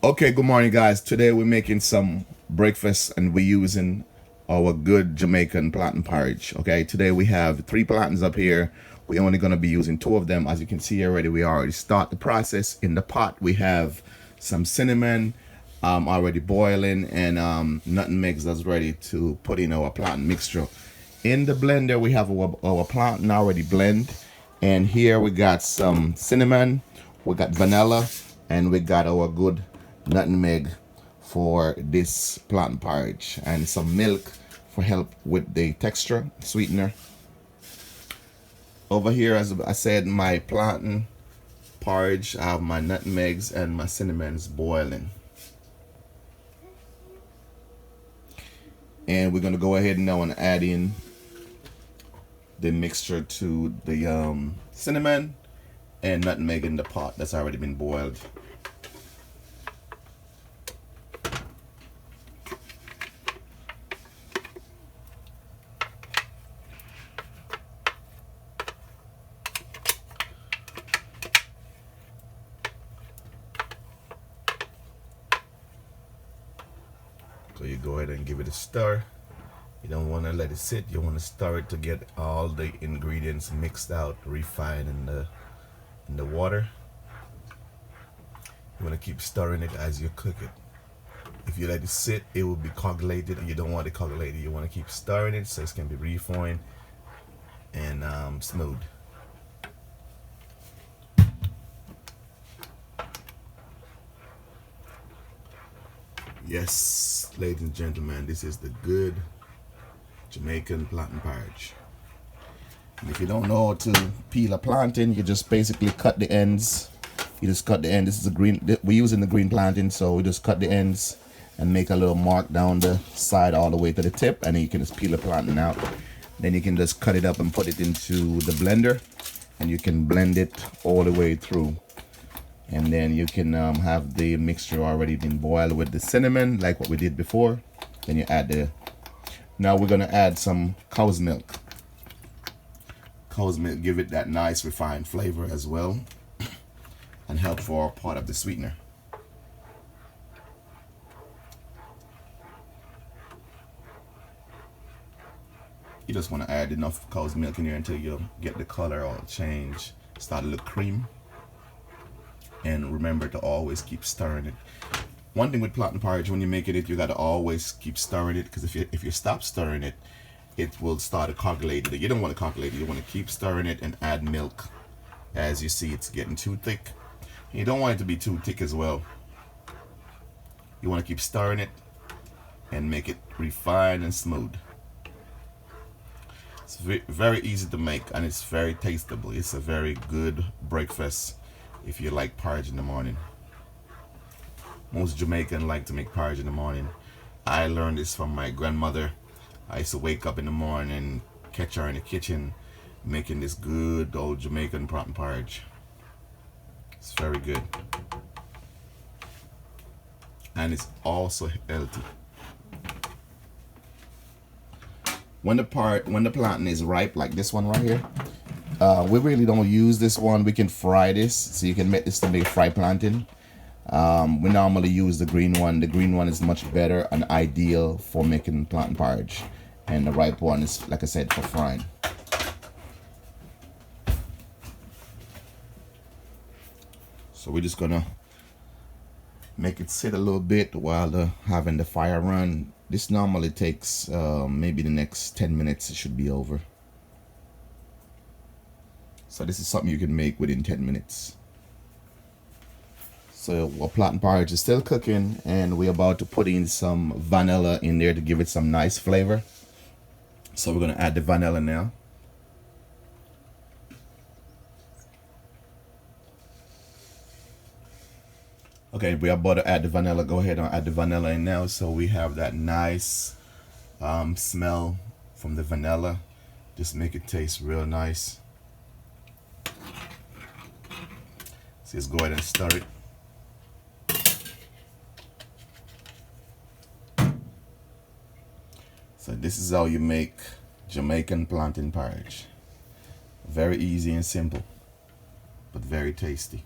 Okay, good morning, guys. Today we're making some breakfast and we're using our good Jamaican plantain porridge. Okay, today we have 3 plantains up here. We're only going to be using 2 of them. As you can see already, we already start the process. In the pot, we have some cinnamon already boiling and nutmegs that's ready to put in our plantain mixture. In the blender, we have our plantain already blend. And here we got some cinnamon, we got vanilla, and we got our good nutmeg for this plantain porridge, and some milk for help with the texture, sweetener. Over here, as I said, my plantain porridge, I have my nutmegs and my cinnamons boiling. And we're gonna go ahead now and add in the mixture to the cinnamon and nutmeg in the pot that's already been boiled. So you go ahead and give it a stir. You don't want to let it sit. You want to stir it to get all the ingredients mixed out, refined in the water. You want to keep stirring it as you cook it. If you let it sit, it will be coagulated, and you don't want it coagulated. You want to keep stirring it so it can be refined and smooth. Yes, ladies and gentlemen, this is the good Jamaican plantain porridge. And if you don't know how to peel a plantain, you just basically cut the ends. You just cut the end. This is a green. We're using the green plantain, so we just cut the ends and make a little mark down the side all the way to the tip, and then you can just peel the plantain out. Then you can just cut it up and put it into the blender, and you can blend it all the way through. And then you can have the mixture already been boiled with the cinnamon, like what we did before. Then you add the. Now we're gonna add some cow's milk. Cow's milk give it that nice refined flavor as well, and help for part of the sweetener. You just want to add enough cow's milk in here until you get the color or change, start to look cream. And remember to always keep stirring it. One thing with plantain porridge, when you're making it, you got to always keep stirring it, because if you stop stirring it, it will start to coagulate. You don't want to coagulate it. You want to keep stirring it and add milk. As you see, it's getting too thick. You don't want it to be too thick as well. You want to keep stirring it and make it refined and smooth. It's very easy to make, and it's very tasteable. It's a very good breakfast if you like porridge in the morning. Most Jamaicans like to make porridge in the morning. I learned this from my grandmother. I used to wake up in the morning, catch her in the kitchen, making this good old Jamaican plantain porridge. It's very good. And it's also healthy. When the plantain is ripe, like this one right here, we really don't use this one. We can fry this, so you can make this to be fried plantain. We normally use the green one. The green one is much better and ideal for making plantain porridge, and the ripe one is, like I said, for frying. So we're just gonna make it sit a little bit while having the fire run. This normally takes maybe the next 10 minutes. It should be over. So this is something you can make within 10 minutes. So our plantain porridge is still cooking, and we're about to put in some vanilla in there to give it some nice flavor. So we're gonna add the vanilla now. Okay, we're about to add the vanilla. Go ahead and add the vanilla in now, so we have that nice smell from the vanilla. Just make it taste real nice. So just go ahead and stir it. So this is how you make Jamaican plantain porridge. Very easy and simple, but very tasty.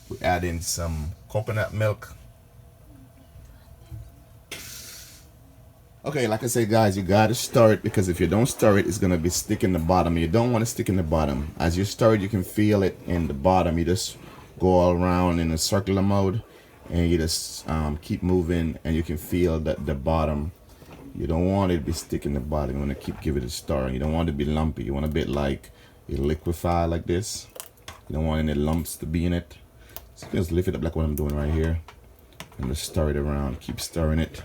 We add in some coconut milk. Okay, like I say, guys, you gotta stir it, because if you don't stir it, it's gonna be stick in the bottom. You don't want to stick in the bottom. As you stir it, you can feel it in the bottom. You just go all around in a circular mode, and you just keep moving, and you can feel that the bottom. You don't want it to be sticking in the bottom. You want to keep giving it a stir. You don't want it to be lumpy. You want a bit like it liquefy like this. You don't want any lumps to be in it. So just lift it up like what I'm doing right here, and just stir it around. Keep stirring it.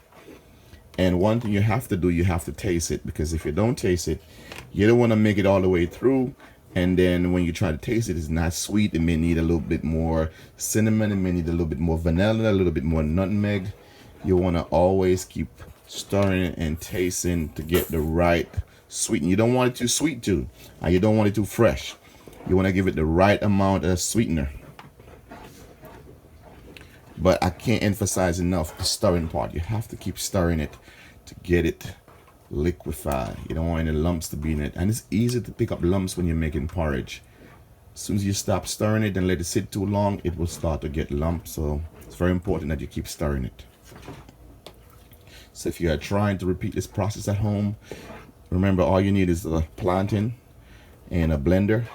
And one thing you have to do, you have to taste it, because if you don't taste it, you don't want to make it all the way through, and then when you try to taste it, it's not sweet. It may need a little bit more cinnamon. It may need a little bit more vanilla, a little bit more nutmeg. You want to always keep stirring and tasting to get the right sweet. You don't want it too sweet too, and you don't want it too fresh. You want to give it the right amount of sweetener. But I can't emphasize enough the stirring part. You have to keep stirring it to get it liquefied. You don't want any lumps to be in it. And it's easy to pick up lumps when you're making porridge. As soon as you stop stirring it and let it sit too long, it will start to get lumps. So it's very important that you keep stirring it. So if you are trying to repeat this process at home, remember all you need is a plantain and a blender,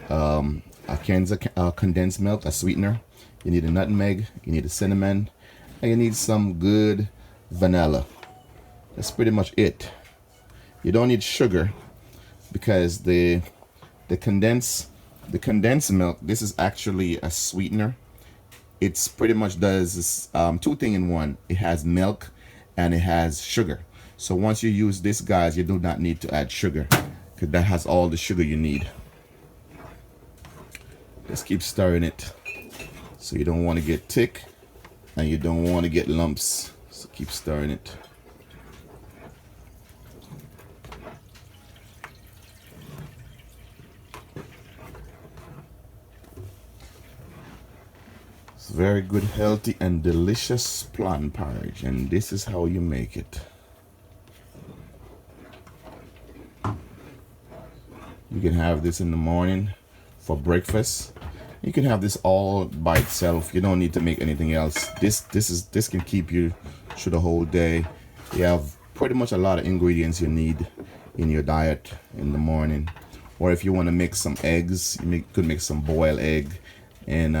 a cans of condensed milk, a sweetener. You need a nutmeg, you need a cinnamon, and you need some good vanilla. That's pretty much it. You don't need sugar, because the condensed milk, this is actually a sweetener. It's pretty much does two things in one. It has milk and it has sugar. So once you use this, guys, you do not need to add sugar, because that has all the sugar you need. Just keep stirring it. So you don't want to get thick, and you don't want to get lumps. So keep stirring it. It's very good, healthy, and delicious plantain porridge, and this is how you make it. You can have this in the morning for breakfast. You can have this all by itself. You don't need to make anything else. This can keep you through the whole day. You have pretty much a lot of ingredients you need in your diet in the morning. Or if you want to make some eggs, you could make some boiled egg, and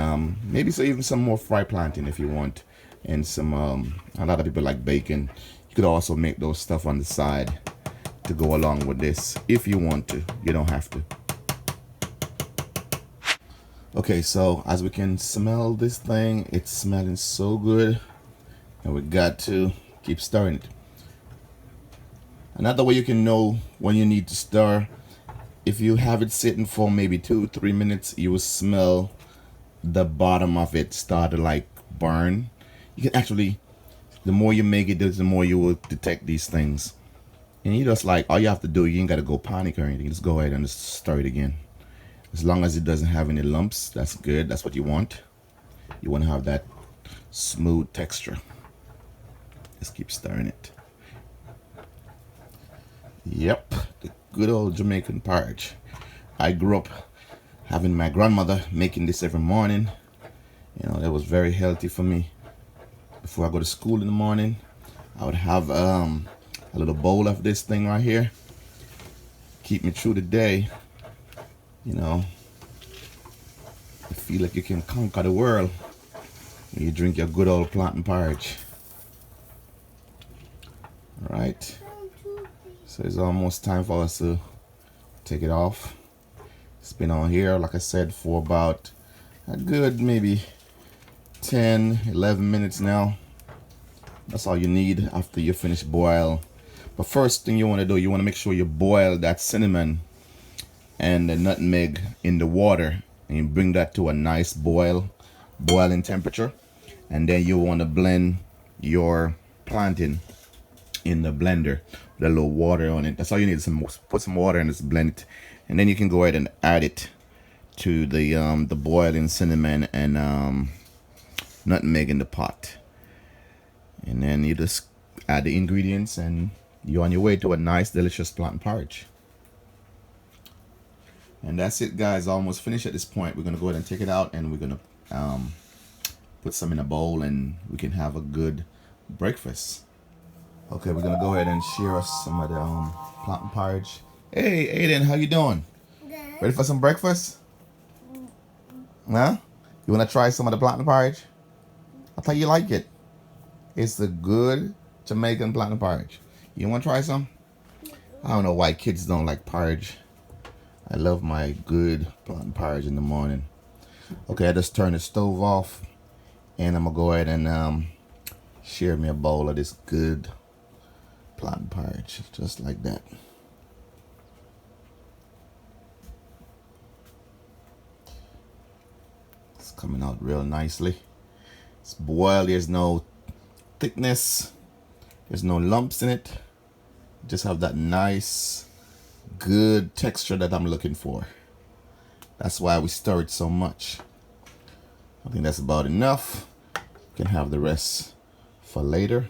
maybe even some more fried plantain if you want. And some a lot of people like bacon. You could also make those stuff on the side to go along with this if you want to. You don't have to. Okay, so as we can smell this thing, it's smelling so good, and we got to keep stirring it. Another way you can know when you need to stir, if you have it sitting for maybe 2-3 minutes, you will smell the bottom of it start to like burn. You can actually, the more you make it, the more you will detect these things. And you just like, all you have to do, you ain't got to go panic or anything. Just go ahead and just stir it again. As long as it doesn't have any lumps, that's good. That's what you want. You want to have that smooth texture. Just keep stirring it. Yep, the good old Jamaican porridge. I grew up having my grandmother making this every morning. You know, that was very healthy for me. Before I go to school in the morning, I would have a little bowl of this thing right here. Keep me through the day. You know, I feel like you can conquer the world when you drink your good old plantain porridge. All right, so it's almost time for us to take it off. It's been on here, like I said, for about a good maybe 10-11 minutes now. That's all you need after you finish boil. But first thing you want to do, you want to make sure you boil that cinnamon and the nutmeg in the water, and you bring that to a nice boiling temperature. And then you want to blend your plantain in the blender with a little water on it. That's all you need. Put some water and just blend it, and then you can go ahead and add it to the boiling cinnamon and nutmeg in the pot. And then you just add the ingredients, and you're on your way to a nice, delicious plantain porridge. And that's it, guys. Almost finished at this point. We're gonna go ahead and take it out, and we're gonna put some in a bowl, and we can have a good breakfast. Okay, we're gonna go ahead and share us some of the plantain porridge. Hey, Aiden, how you doing? Good. Ready for some breakfast? Huh? You wanna try some of the plantain porridge? I thought you like it. It's the good Jamaican plantain porridge. You wanna try some? I don't know why kids don't like porridge. I love my good plantain porridge in the morning. Okay, I just turned the stove off, and I'm gonna go ahead and share me a bowl of this good plantain porridge, just like that. It's coming out real nicely. It's boiled. There's no thickness. There's no lumps in it. Just have that nice, good texture that I'm looking for. That's why we stir it so much. I think that's about enough. You can have the rest for later.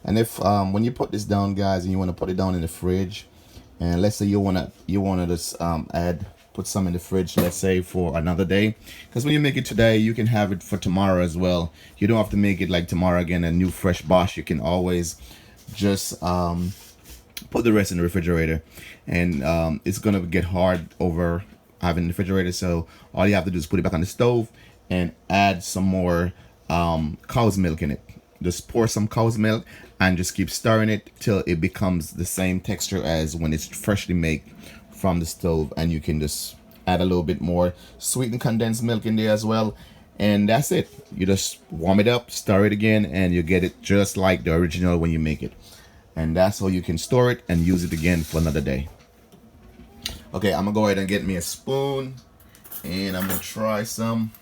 And if when you put this down, guys, and you want to put it down in the fridge, and let's say you wanna just put some in the fridge, let's say for another day, because when you make it today, you can have it for tomorrow as well. You don't have to make it like tomorrow again, a new fresh batch. You can always just put the rest in the refrigerator, and it's gonna get hard over having the refrigerator. So all you have to do is put it back on the stove and add some more cow's milk in it. Just pour some cow's milk and just keep stirring it till it becomes the same texture as when it's freshly made from the stove. And you can just add a little bit more sweetened condensed milk in there as well, and that's it. You just warm it up, stir it again, and you get it just like the original when you make it. And that's how you can store it and use it again for another day. Okay, I'm gonna go ahead and get me a spoon, and I'm gonna try some.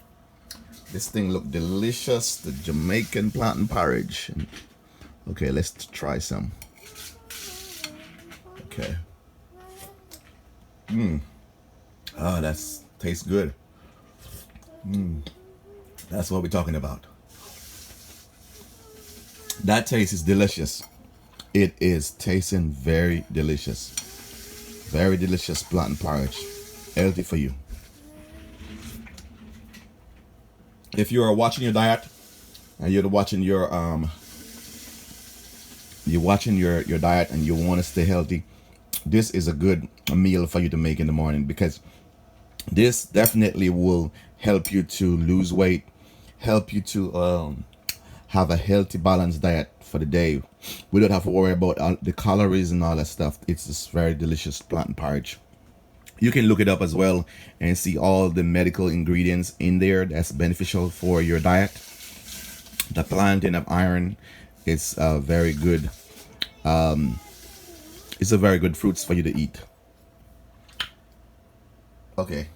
This thing look delicious, the Jamaican plantain porridge. Okay, let's try some. Okay. Oh, that's tastes good. That's what we're talking about. That taste is delicious. It is tasting very delicious. Very delicious plantain porridge. Healthy for you. If you are watching your diet and you're watching your diet and you want to stay healthy, this is a good meal for you to make in the morning, because this definitely will help you to lose weight, help you to have a healthy, balanced diet for the day. We don't have to worry about the calories and all that stuff. It's just very delicious plantain porridge. You can look it up as well and see all the medical ingredients in there that's beneficial for your diet. The plantain of iron is very good. It's a very good fruits for you to eat. Okay.